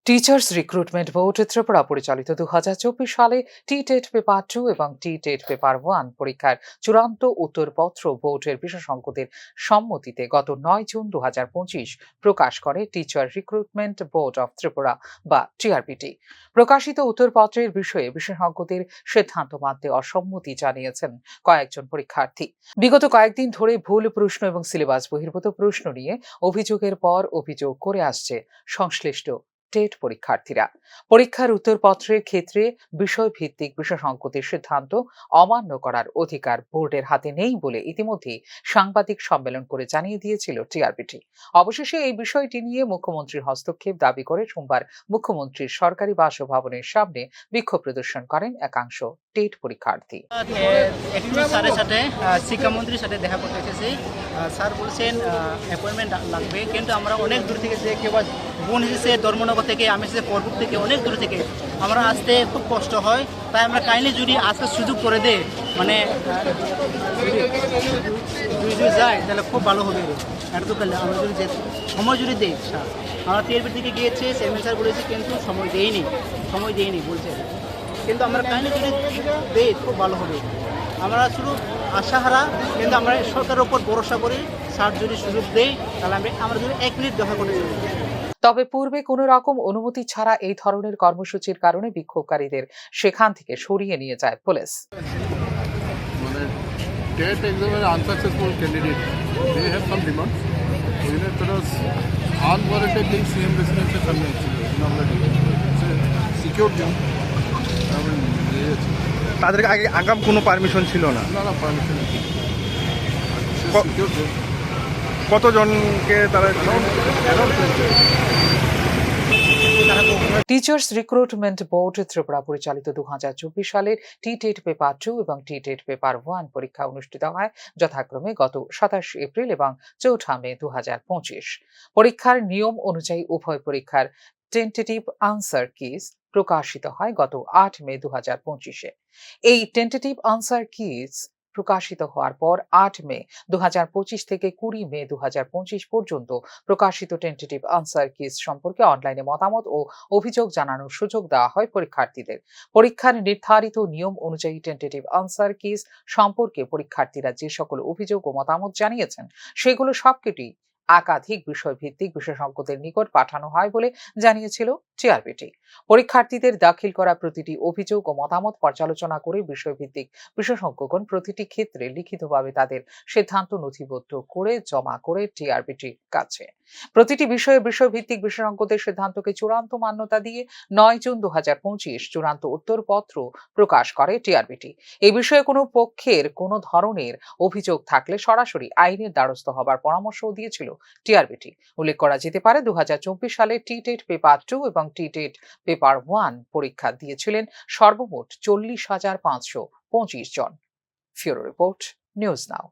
Teachers recruitment board Tripura পরিচালিত 2024 সালে টি-টেট paper 2 এবং টি-টেট পেপার 1 পরীক্ষার চূড়ান্ত উত্তরপত্র বোর্ডের বিশেষজ্ঞদের সম্মতিতে গত 9 জুন 2025 প্রকাশ করে teacher recruitment board of Tripura বা টিআরপিটি। প্রকাশিত উত্তরপত্রের বিষয়ে বিশেষজ্ঞদের সিদ্ধান্ত মানতে অসম্মতি জানিয়েছেন কয়েকজন পরীক্ষার্থী। বিগত কয়েকদিন ধরে ভুল প্রশ্ন এবং সিলেবাস বহির্ভূত প্রশ্ন নিয়ে অভিযোগের পর অভিযোগ করে আসছে সংশ্লিষ্ট টেট পরীক্ষার্থীরা। পরীক্ষার উত্তরপত্রের ক্ষেত্রে বিষয়ভিত্তিক বিশেষজ্ঞদের সিদ্ধান্ত অমান্য করার অধিকার বোর্ডের হাতে নেই বলে ইতিমধ্যেই সাংবাদিক সম্মেলন করে জানিয়ে দিয়েছিল টিআরপিটি। অবশেষে এই বিষয়টি নিয়ে মুখ্যমন্ত্রীর হস্তক্ষেপ দাবি করে সোমবার মুখ্যমন্ত্রীর সরকারি বাসভবনের সামনে বিক্ষোভ প্রদর্শন করেন একাংশ টেট পরীক্ষার্থী। একটু স্যারের সাথে শিক্ষামন্ত্রীর সাথে দেখা করতে এসেছি। স্যার বলছেন অ্যাপয়েন্টমেন্ট লাগবে, কিন্তু আমরা অনেক দূর থেকে যে কেউ বোন এসেছে ধর্মনগর থেকে, আমি এসেছি পরপুর থেকে, অনেক দূর থেকে আমরা আসতে খুব কষ্ট হয়। তাই আমরা কাইন্ডলি যদি আজকে সুযোগ করে দেয়, মানে যদি যায় তাহলে খুব ভালো হবে। এটা তো আমরা যদি সময় যদি দেই, আমরা টিআরপি থেকে গিয়েছে চেয়ারম্যান স্যার বলেছে, কিন্তু সময় দেয়নি বলছে, কিন্তু আমরা কাইন্ডলি যদি দেই খুব ভালো হবে। আমরা শুধু আশাহারা, কিন্তু আমরা সরকারের উপর ভরসা করি। স্যার যদি সুযোগ দেয় তাহলে আমরা যদি 1 মিনিট দেখা করে দেব। তবে পূর্বে কোনো রকম অনুমতি ছাড়া এই ধরনের কর্মসূচির কারণে বিক্ষোভকারীদের সেখান থেকে সরিয়ে নিয়ে যায় পুলিশ। মানে টেট এক্সামের unsuccessful candidate they have some demand ওইটা প্লাস আনওয়ারেন্টেড থিংস সিএম রেসিডেন্সের সামনে ছিল সিকিউর জব তাদের আগে আগাম কোনো পারমিশন ছিল না। না পারমিশন সিকিউর জব। কতজনকে তারা টিচার্স রিক্রুটমেন্ট বোর্ড ত্রিপুরা পরিচালিত 2024 সালের টি-টেট পেপার 2 এবং টি-টেট পেপার 1 পরীক্ষা অনুষ্ঠিত হয় যথাক্রমে গত 27 এপ্রিল এবং 4 মে 2025। পরীক্ষার নিয়ম অনুযায়ী উভয় পরীক্ষার টেন্টেটিভ আনসার কিজ প্রকাশিত হয় গত 8 মে 2025-এ। এই টেন্টেটিভ আনসার কিজ প্রকাশিত হওয়ার পর 8 মে 2025 থেকে 20 মে 2025 পর্যন্ত প্রকাশিত টেন্টেটিভ আনসার কিজ সম্পর্কে অনলাইনে মতামত ও অভিযোগ জানানোর সুযোগ দেওয়া হয় পরীক্ষার্থীদের। পরীক্ষার নির্ধারিত নিয়ম অনুযায়ী টেন্টেটিভ আনসার কিজ সম্পর্কে পরীক্ষার্থীরা যে সকল অভিযোগ ও মতামত জানিয়েছেন সেগুলো সবকটি একাধিক বিষয়ভিত্তিক বিশেষজ্ঞদের নিকট পাঠানো হয় বলে জানিয়েছিল টিআরপিটি। পরীক্ষার্থীদের দাখিল করা প্রতিটি অভিযোগ ও মতামত পর্যালোচনা করে বিষয়ভিত্তিক বিশেষজ্ঞগণ প্রতিটি ক্ষেত্রে লিখিতভাবে তাদের সিদ্ধান্ত নথিবদ্ধ করে জমা করে টিআরপিটির কাছে। প্রতিটি বিষয়ে বিষয়ভিত্তিক বিশেষজ্ঞদের সিদ্ধান্তকে চূড়ান্ত মান্যতা দিয়ে 9 জুন 2025 চূড়ান্ত উত্তরপত্র প্রকাশ করে টিআরপিটি। এই বিষয়ে কোনো পক্ষের কোনো ধরনের অভিযোগ থাকলে সরাসরি আইনের দ্বারস্থ হবার পরামর্শও দিয়েছিল টিআরপিটি। উল্লেখ করা যেতে পারে 2024 সালে টি-টেট পেপার 2 এবং টি-টেট পেপার 1 পরীক্ষা দিয়েছিলেন সর্বমোট 40,525 জন। ফিউরো রিপোর্ট, নিউজ নাও।